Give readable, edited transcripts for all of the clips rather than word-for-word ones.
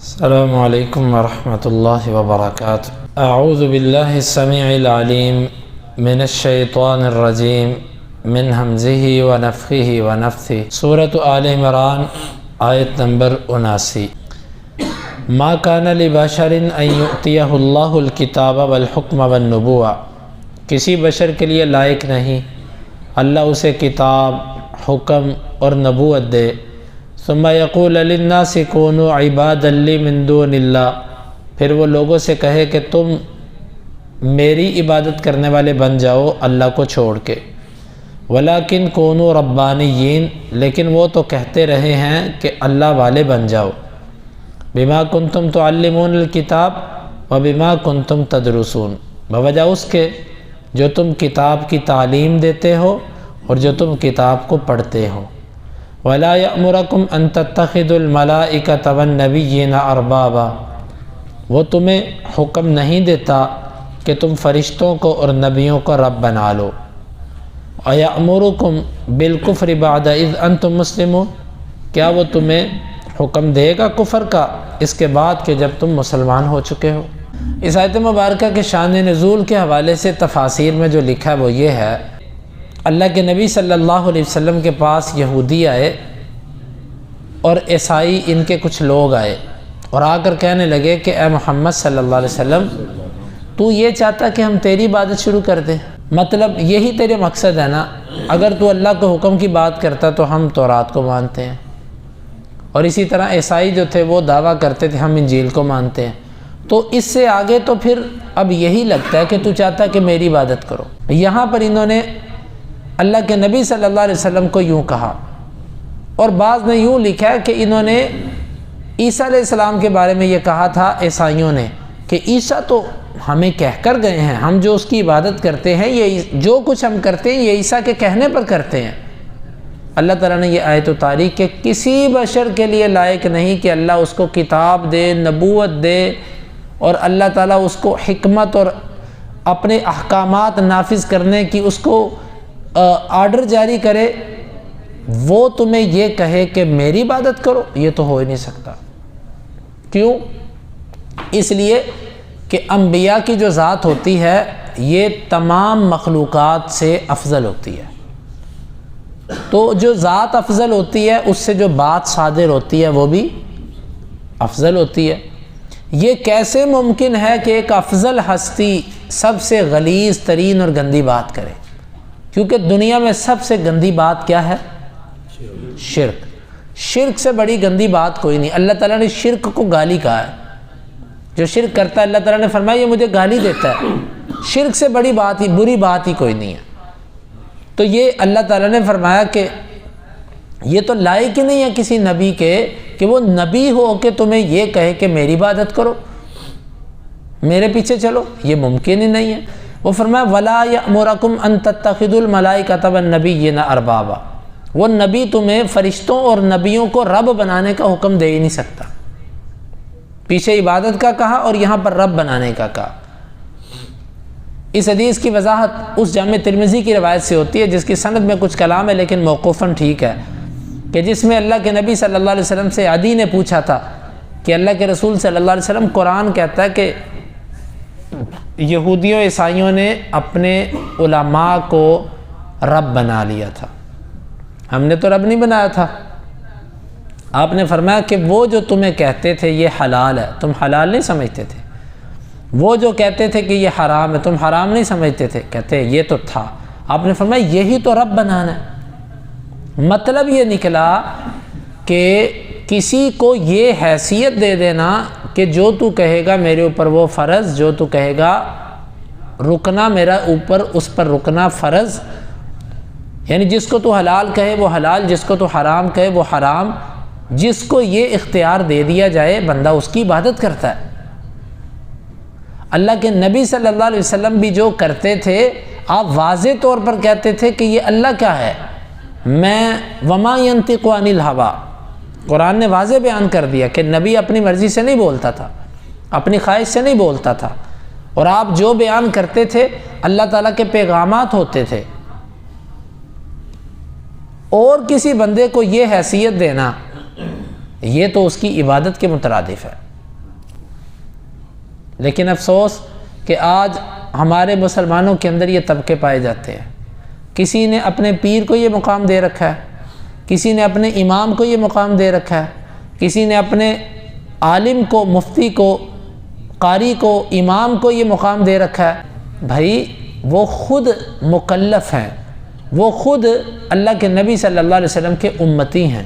السلام علیکم ورحمۃ اللہ وبرکاتہ۔ اعوذ باللہ السمیع العلیم من الشیطان الرجیم من ہمزہ ونفخہ ونفثہ۔ سورۃ آل عمران آیت نمبر 79۔ ما کان لبشر ان یؤتیہ اللہ الکتاب والحکم والنبوۃ، کسی بشر کے لیے لائق نہیں اللہ اسے کتاب، حکم اور نبوت دے، ثم یقول للناس کونوا عبادا لی من دون اللہ، پھر وہ لوگوں سے کہے کہ تم میری عبادت کرنے والے بن جاؤ اللہ کو چھوڑ کے، ولیکن کونوا ربانیین، لیکن وہ تو کہتے رہے ہیں کہ اللہ والے بن جاؤ، بما کنتم تعلمون الکتاب وبما کنتم تدرسون، بوجہ اس کے جو تم کتاب کی تعلیم دیتے ہو اور جو تم کتاب کو پڑھتے ہو۔ ولا یأمرکم ان تتخذوا الملائکۃ والنبیین اربابا، وہ تمہیں حکم نہیں دیتا کہ تم فرشتوں کو اور نبیوں کو رب بنا لو۔ ویأمرکم بالکفر بعد اذ انتم مسلمون، کیا وہ تمہیں حکم دے گا کفر کا اس کے بعد کہ جب تم مسلمان ہو چکے ہو؟ اس آیت مبارکہ کے شان نزول کے حوالے سے تفاسیر میں جو لکھا ہے وہ یہ ہے، اللہ کے نبی صلی اللہ علیہ وسلم کے پاس یہودی آئے اور عیسائی ان کے کچھ لوگ آئے اور آ کر کہنے لگے کہ اے محمد صلی اللہ علیہ وسلم، تو یہ چاہتا کہ ہم تیری عبادت شروع کر دیں؟ مطلب یہی تیرے مقصد ہے نا، اگر تو اللہ کے حکم کی بات کرتا تو ہم تورات کو مانتے ہیں، اور اسی طرح عیسائی جو تھے وہ دعویٰ کرتے تھے ہم انجیل کو مانتے ہیں، تو اس سے آگے تو پھر اب یہی لگتا ہے کہ تو چاہتا کہ میری عبادت کرو۔ یہاں پر انہوں نے اللہ کے نبی صلی اللہ علیہ وسلم کو یوں کہا، اور بعض نے یوں لکھا ہے کہ انہوں نے عیسیٰ علیہ السلام کے بارے میں یہ کہا تھا عیسائیوں نے کہ عیسیٰ تو ہمیں کہہ کر گئے ہیں، ہم جو اس کی عبادت کرتے ہیں، یہ جو کچھ ہم کرتے ہیں یہ عیسیٰ کے کہنے پر کرتے ہیں۔ اللہ تعالیٰ نے یہ آیت اتاری کہ کسی بشر کے لیے لائق نہیں کہ اللہ اس کو کتاب دے، نبوت دے، اور اللہ تعالیٰ اس کو حکمت اور اپنے احکامات نافذ کرنے کی اس کو آرڈر جاری کرے، وہ تمہیں یہ کہے کہ میری عبادت کرو، یہ تو ہو ہی نہیں سکتا۔ کیوں؟ اس لیے کہ انبیاء کی جو ذات ہوتی ہے یہ تمام مخلوقات سے افضل ہوتی ہے، تو جو ذات افضل ہوتی ہے اس سے جو بات صادر ہوتی ہے وہ بھی افضل ہوتی ہے۔ یہ کیسے ممکن ہے کہ ایک افضل ہستی سب سے غلیظ ترین اور گندی بات کرے؟ کیونکہ دنیا میں سب سے گندی بات کیا ہے؟ شرک۔ شرک سے بڑی گندی بات کوئی نہیں۔ اللہ تعالیٰ نے شرک کو گالی کہا ہے، جو شرک کرتا ہے اللہ تعالیٰ نے فرمایا یہ مجھے گالی دیتا ہے۔ شرک سے بڑی بات ہی، بری بات ہی کوئی نہیں ہے۔ تو یہ اللہ تعالیٰ نے فرمایا کہ یہ تو لائق ہی نہیں ہے کسی نبی کے کہ وہ نبی ہو کہ تمہیں یہ کہے کہ میری عبادت کرو، میرے پیچھے چلو، یہ ممکن ہی نہیں ہے۔ وہ فرمایا وَلَا يَأْمُرَكُمْ أَن تَتَّخِذُوا الْمَلَائِكَةَ وَالنَّبِيِّينَ أَرْبَابًا، وہ نبی تمہیں فرشتوں اور نبیوں کو رب بنانے کا حکم دے ہی نہیں سکتا۔ پیچھے عبادت کا کہا اور یہاں پر رب بنانے کا کہا۔ اس حدیث کی وضاحت اس جامع ترمذی کی روایت سے ہوتی ہے جس کی سند میں کچھ کلام ہے لیکن موقوفاً ٹھیک ہے، کہ جس میں اللہ کے نبی صلی اللہ علیہ وسلم سے عدی نے پوچھا تھا کہ اللہ کے رسول صلی اللہ علیہ وسلم، قرآن کہتا ہے کہ یہودیوں عیسائیوں نے اپنے علماء کو رب بنا لیا تھا، ہم نے تو رب نہیں بنایا تھا۔ آپ نے فرمایا کہ وہ جو تمہیں کہتے تھے یہ حلال ہے، تم حلال نہیں سمجھتے تھے، وہ جو کہتے تھے کہ یہ حرام ہے تم حرام نہیں سمجھتے تھے، کہتے یہ تو تھا۔ آپ نے فرمایا یہی تو رب بنانا ہے۔ مطلب یہ نکلا کہ کسی کو یہ حیثیت دے دینا کہ جو تو کہے گا میرے اوپر وہ فرض، جو تو کہے گا رکنا میرا اوپر اس پر رکنا فرض، یعنی جس کو تو حلال کہے وہ حلال، جس کو تو حرام کہے وہ حرام، جس کو یہ اختیار دے دیا جائے بندہ اس کی عبادت کرتا ہے۔ اللہ کے نبی صلی اللہ علیہ وسلم بھی جو کرتے تھے آپ واضح طور پر کہتے تھے کہ یہ اللہ کیا ہے، میں وما ينطق عن الهوى، قرآن نے واضح بیان کر دیا کہ نبی اپنی مرضی سے نہیں بولتا تھا، اپنی خواہش سے نہیں بولتا تھا، اور آپ جو بیان کرتے تھے اللہ تعالیٰ کے پیغامات ہوتے تھے۔ اور کسی بندے کو یہ حیثیت دینا یہ تو اس کی عبادت کے مترادف ہے۔ لیکن افسوس کہ آج ہمارے مسلمانوں کے اندر یہ طبقے پائے جاتے ہیں۔ کسی نے اپنے پیر کو یہ مقام دے رکھا ہے، کسی نے اپنے امام کو یہ مقام دے رکھا ہے، کسی نے اپنے عالم کو، مفتی کو، قاری کو، امام کو یہ مقام دے رکھا ہے۔ بھائی وہ خود مکلف ہیں، وہ خود اللہ کے نبی صلی اللہ علیہ وسلم کے امتی ہیں،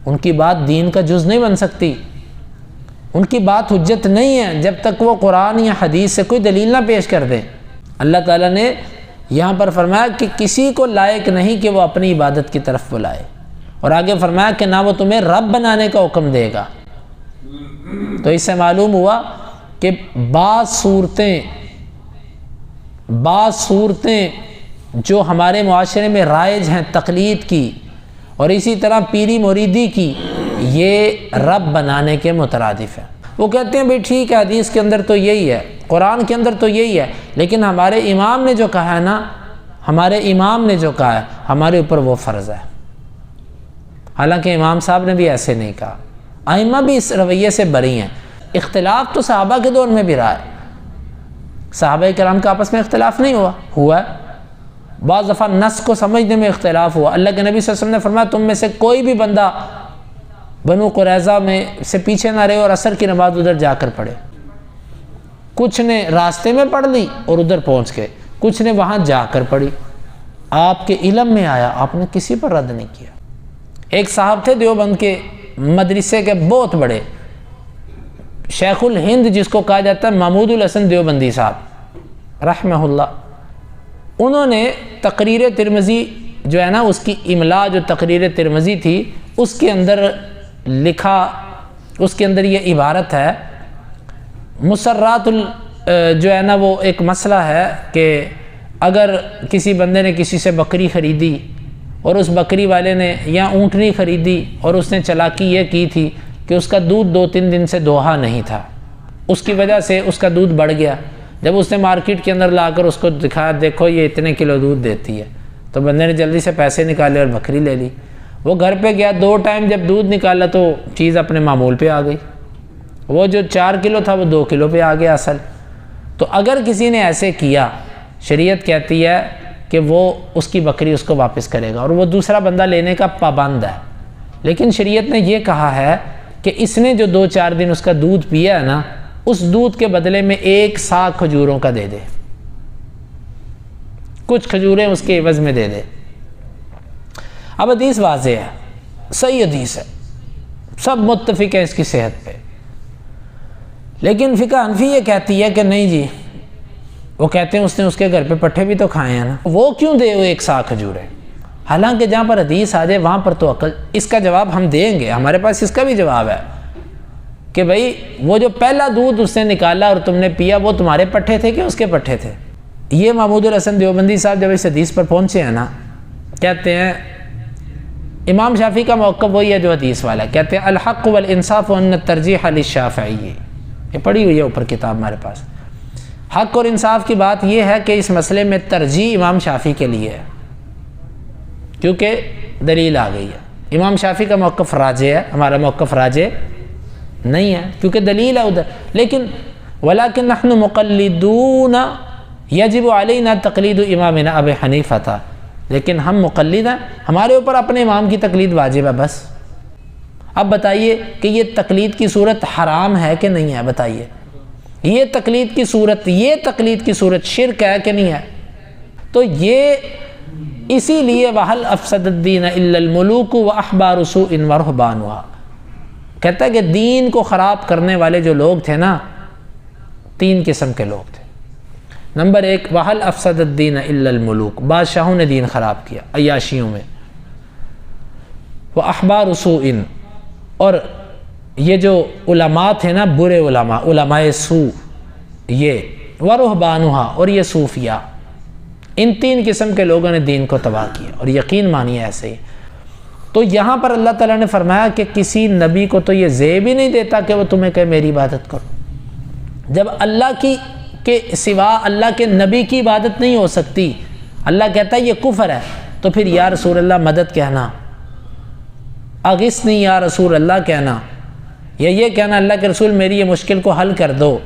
ان کی بات دین کا جز نہیں بن سکتی، ان کی بات حجت نہیں ہے جب تک وہ قرآن یا حدیث سے کوئی دلیل نہ پیش کر دیں۔ اللہ تعالیٰ نے یہاں پر فرمایا کہ کسی کو لائق نہیں کہ وہ اپنی عبادت کی طرف بلائے، اور آگے فرمایا کہ نہ وہ تمہیں رب بنانے کا حکم دے گا۔ تو اس سے معلوم ہوا کہ بعض صورتیں جو ہمارے معاشرے میں رائج ہیں تقلید کی، اور اسی طرح پیری مریدی کی، یہ رب بنانے کے مترادف ہیں۔ وہ کہتے ہیں بھئی ٹھیک ہے، حدیث کے اندر تو یہی ہے، قرآن کے اندر تو یہی ہے، لیکن ہمارے امام نے جو کہا ہے نا، ہمارے امام نے جو کہا ہے ہمارے اوپر وہ فرض ہے۔ حالانکہ امام صاحب نے بھی ایسے نہیں کہا، ائمہ بھی اس رویے سے بری ہیں۔ اختلاف تو صحابہ کے دور میں بھی رہا ہے، صحابہ کرام کا آپس میں اختلاف نہیں ہوا ہے، بعض دفعہ نص کو سمجھنے میں اختلاف ہوا۔ اللہ کے نبی صلی اللہ علیہ وسلم نے فرمایا تم میں سے کوئی بھی بندہ بنو قریظہ میں سے پیچھے نہ رہے اور عصر کی نماز ادھر جا کر پڑھے۔ کچھ نے راستے میں پڑھ لی اور ادھر پہنچ گئے، کچھ نے وہاں جا کر پڑھی، آپ کے علم میں آیا، آپ نے کسی پر رد نہیں کیا۔ ایک صاحب تھے دیوبند کے مدرسے کے بہت بڑے، شیخ الہند جس کو کہا جاتا ہے، محمود الحسن دیوبندی صاحب رحمہ اللہ، انہوں نے تقریر ترمذی جو ہے نا، اس کی املا جو تقریر ترمذی تھی، اس کے اندر لکھا، اس کے اندر یہ عبارت ہے، مسرات جو ہے نا وہ ایک مسئلہ ہے کہ اگر کسی بندے نے کسی سے بکری خریدی اور اس بکری والے نے یا اونٹنی خریدی اور اس نے چالاکی یہ کی تھی کہ اس کا دودھ 2-3 دن سے دوہا نہیں تھا، اس کی وجہ سے اس کا دودھ بڑھ گیا، جب اس نے مارکیٹ کے اندر لا کر اس کو دکھایا دیکھو یہ اتنے کلو دودھ دیتی ہے، تو بندے نے جلدی سے پیسے نکالے اور بکری لے لی۔ وہ گھر پہ گیا، 2 ٹائم جب دودھ نکالا تو چیز اپنے معمول پہ آ گئی، وہ جو 4 کلو تھا وہ 2 کلو پہ آ گیا اصل۔ تو اگر کسی نے ایسے کیا، شریعت کہتی ہے کہ وہ اس کی بکری اس کو واپس کرے گا اور وہ دوسرا بندہ لینے کا پابند ہے، لیکن شریعت نے یہ کہا ہے کہ اس نے جو 2-4 دن اس کا دودھ پیا ہے نا، اس دودھ کے بدلے میں 1 سا کھجوروں کا دے دے، کچھ کھجوریں اس کے عوض میں دے دے۔ اب حدیث واضح ہے، صحیح حدیث ہے، سب متفق ہیں اس کی صحت پہ، لیکن فقہ حنفی یہ کہتی ہے کہ نہیں جی، وہ کہتے ہیں اس نے اس کے گھر پہ پٹھے بھی تو کھائے ہیں نا، وہ کیوں دے وہ 1 سا کھجوریں؟ حالانکہ جہاں پر حدیث آ جائے وہاں پر تو عقل، اس کا جواب ہم دیں گے، ہمارے پاس اس کا بھی جواب ہے کہ بھائی وہ جو پہلا دودھ اس نے نکالا اور تم نے پیا، وہ تمہارے پٹھے تھے کہ اس کے پٹھے تھے؟ یہ محمود الحسن دیوبندی صاحب جب اس حدیث پر پہنچے ہیں نا، کہتے ہیں امام شافعی کا موقف وہی ہے جو حدیث والا ہے، کہتے ہیں الحق والانصاف وان الترجیح للشافعی، یہ پڑھی ہوئی ہے اوپر کتاب ہمارے پاس۔ حق اور انصاف کی بات یہ ہے کہ اس مسئلے میں ترجیح امام شافعی کے لیے ہے، کیونکہ دلیل آ گئی ہے۔ امام شافعی کا موقف راجح ہے، ہمارا موقف راجح نہیں ہے کیونکہ دلیل ہے ادھر، لیکن ولیکن نحن مقلدون یجب علینا تقلید امامنا ابی حنیفہ تھا، لیکن ہم مقلد ہیں، ہمارے اوپر اپنے امام کی تقلید واجب ہے بس۔ اب بتائیے کہ یہ تقلید کی صورت حرام ہے کہ نہیں ہے؟ بتائیے، یہ تقلید کی صورت شرک ہے کہ نہیں ہے؟ تو یہ اسی لیے وَهَلْ أَفْسَدَ الدِّينَ إِلَّا الْمُلُوكُ وَأَحْبَارُ سُوءٍ وَرُهْبَانُهَا، کہتا ہے کہ دین کو خراب کرنے والے جو لوگ تھے نا، 3 قسم کے لوگ تھے۔ نمبر 1، وَهَلْ أَفْسَدَ الدِّينَ إِلَّا الْمُلُوكُ، بادشاہوں نے دین خراب کیا عیاشیوں میں، وَأَحْبَارُ سُوءٍ، اور یہ جو علماء تھے نا، برے علماء سوء، یہ وَرُهْبَانُهَا، اور یہ صوفیہ، ان 3 قسم کے لوگوں نے دین کو تباہ کیا، اور یقین مانیے ایسے ہی۔ تو یہاں پر اللہ تعالیٰ نے فرمایا کہ کسی نبی کو تو یہ زیب ہی نہیں دیتا کہ وہ تمہیں کہے میری عبادت کرو، جب اللہ کی کے سوا اللہ کے نبی کی عبادت نہیں ہو سکتی، اللہ کہتا ہے یہ کفر ہے، تو پھر یا رسول اللہ مدد کہنا، اغثنی یا رسول اللہ کہنا، یا یہ کہنا اللہ کے رسول میری یہ مشکل کو حل کر دو،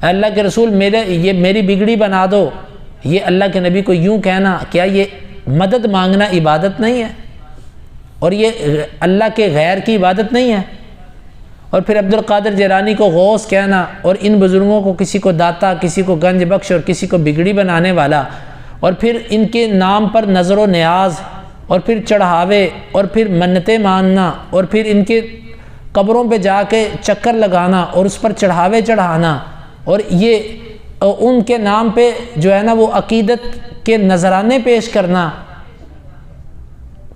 اے اللہ کے رسول میری بگڑی بنا دو، یہ اللہ کے نبی کو یوں کہنا، کیا یہ مدد مانگنا عبادت نہیں ہے؟ اور یہ اللہ کے غیر کی عبادت نہیں ہے؟ اور پھر عبد القادر جیلانی کو غوث کہنا، اور ان بزرگوں کو کسی کو داتا، کسی کو گنج بخش اور کسی کو بگڑی بنانے والا، اور پھر ان کے نام پر نظر و نیاز، اور پھر چڑھاوے، اور پھر منتیں ماننا، اور پھر ان کے قبروں پہ جا کے چکر لگانا اور اس پر چڑھاوے چڑھانا، اور یہ ان کے نام پہ جو ہے نا وہ عقیدت کے نذرانے پیش کرنا،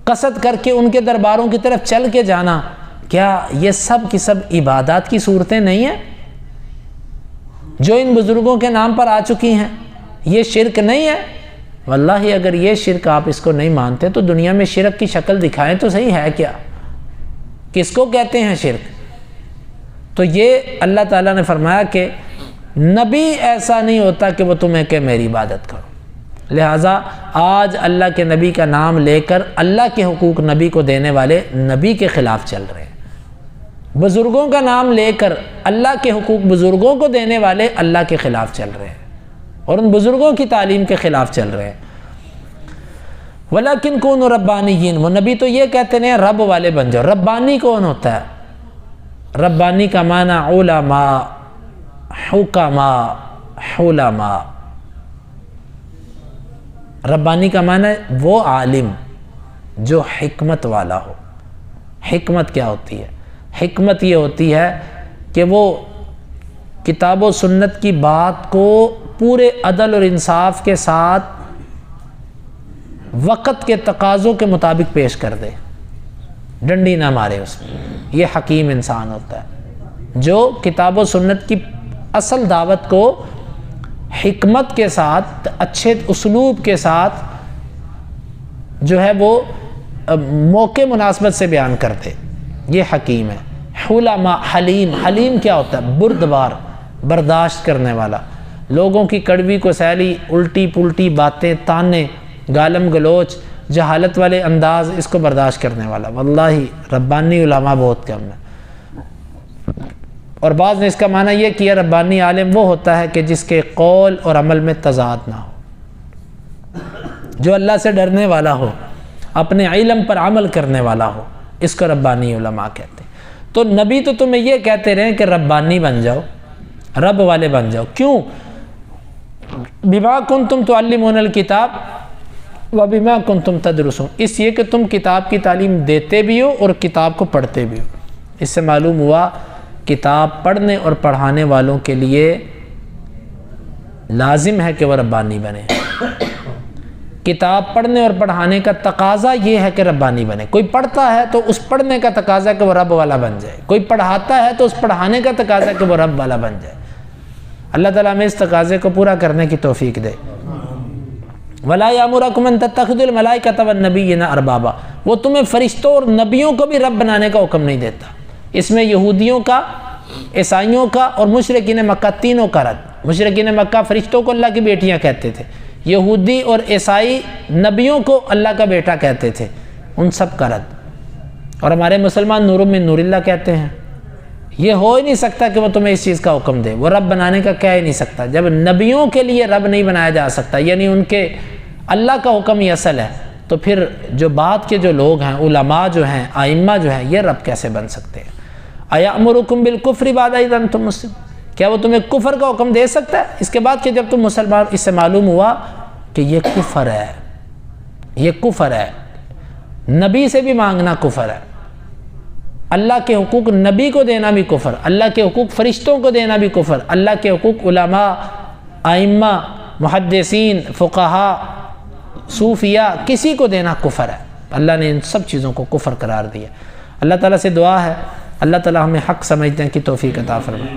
قصد کر کے ان کے درباروں کی طرف چل کے جانا، کیا یہ سب کی سب عبادات کی صورتیں نہیں ہیں جو ان بزرگوں کے نام پر آ چکی ہیں؟ یہ شرک نہیں ہے؟ واللہ اگر یہ شرک آپ اس کو نہیں مانتے تو دنیا میں شرک کی شکل دکھائیں تو صحیح ہے کیا؟ کس کو کہتے ہیں شرک؟ تو یہ اللہ تعالیٰ نے فرمایا کہ نبی ایسا نہیں ہوتا کہ وہ تمہیں کہ میری عبادت کرو، لہٰذا آج اللہ کے نبی کا نام لے کر اللہ کے حقوق نبی کو دینے والے نبی کے خلاف چل رہے ہیں، بزرگوں کا نام لے کر اللہ کے حقوق بزرگوں کو دینے والے اللہ کے خلاف چل رہے ہیں اور ان بزرگوں کی تعلیم کے خلاف چل رہے ہیں۔ وَلَكِنْ كُونُوا رَبَّانِيِّينَ، وہ نبی تو یہ کہتے ہیں رب والے بن جاؤ۔ ربانی کون ہوتا ہے؟ ربانی کا معنی علماء، حکماء، علماء۔ ربانی کا معنی وہ عالم جو حکمت والا ہو۔ حکمت کیا ہوتی ہے؟ حکمت یہ ہوتی ہے کہ وہ کتاب و سنت کی بات کو پورے عدل اور انصاف کے ساتھ وقت کے تقاضوں کے مطابق پیش کر دے، ڈنڈی نہ مارے اس میں۔ یہ حکیم انسان ہوتا ہے جو کتاب و سنت کی اصل دعوت کو حکمت کے ساتھ، اچھے اسلوب کے ساتھ جو ہے وہ موقع مناسبت سے بیان کرتے، یہ حکیم ہے۔ حلما، حلیم، حلیم کیا ہوتا ہے؟ بردبار، برداشت کرنے والا، لوگوں کی کڑوی کو سیلی، الٹی پلٹی باتیں، تانے، گالم گلوچ، جہالت والے انداز، اس کو برداشت کرنے والا۔ واللہ ربانی علماء بہت کم ہے۔ اور بعض نے اس کا معنی یہ کیا ربانی عالم وہ ہوتا ہے کہ جس کے قول اور عمل میں تضاد نہ ہو، جو اللہ سے ڈرنے والا ہو، اپنے علم پر عمل کرنے والا ہو، اس کو ربانی علماء کہتے ہیں۔ تو نبی تو تمہیں یہ کہتے رہے کہ ربانی بن جاؤ، رب والے بن جاؤ۔ کیوں؟ بما کنتم تعلمون الکتاب وبما کنتم تدرسون، اس لیے کہ تم کتاب کی تعلیم دیتے بھی ہو اور کتاب کو پڑھتے بھی ہو۔ اس سے معلوم ہوا کتاب پڑھنے اور پڑھانے والوں کے لیے لازم ہے کہ وہ ربانی بنے۔ کتاب پڑھنے اور پڑھانے کا تقاضا یہ ہے کہ ربانی بنے۔ کوئی پڑھتا ہے تو اس پڑھنے کا تقاضا کہ وہ رب والا بن جائے، کوئی پڑھاتا ہے تو اس پڑھانے کا تقاضا کہ وہ رب والا بن جائے۔ اللہ تعالیٰ ہمیں اس تقاضے کو پورا کرنے کی توفیق دے۔ وَلَا يَأْمُرَكُمْ أَن تَتَّخِذُوا الْمَلَائِكَةَ وَالنَّبِيِّينَ أَرْبَابًا، وہ تمہیں فرشتوں اور نبیوں کو بھی رب بنانے کا حکم نہیں دیتا۔ اس میں یہودیوں کا، عیسائیوں کا اور مشرکین مکہ تینوں کا رد۔ مشرکین مکہ فرشتوں کو اللہ کی بیٹیاں کہتے تھے، یہودی اور عیسائی نبیوں کو اللہ کا بیٹا کہتے تھے، ان سب کا رد۔ اور ہمارے مسلمان نور من نور اللہ کہتے ہیں۔ یہ ہو ہی نہیں سکتا کہ وہ تمہیں اس چیز کا حکم دے، وہ رب بنانے کا کہہ ہی نہیں سکتا۔ جب نبیوں کے لیے رب نہیں بنایا جا سکتا، یعنی ان کے اللہ کا حکم ہی اصل ہے، تو پھر جو بعد کے جو لوگ ہیں، علماء جو ہیں، ائمہ جو ہیں، یہ رب کیسے بن سکتے ہیں؟ اَیَأْمُرُکُم بِالْکُفْرِ بَعْدَ اِذْ أَنْتُم مُسْلِمُونَ، کیا وہ تمہیں کفر کا حکم دے سکتا ہے اس کے بعد کہ جب تم مسلمان؟ اس سے معلوم ہوا کہ یہ کفر ہے، یہ کفر ہے۔ نبی سے بھی مانگنا کفر ہے، اللہ کے حقوق نبی کو دینا بھی کفر، اللہ کے حقوق فرشتوں کو دینا بھی کفر، اللہ کے حقوق علماء، ائمہ، محدثین، فقہاء، صوفیاء، کسی کو دینا کفر ہے۔ اللہ نے ان سب چیزوں کو کفر قرار دیا۔ اللہ تعالیٰ سے دعا ہے اللہ تعالیٰ ہمیں حق سمجھنے کی توفیق عطا فرمائے۔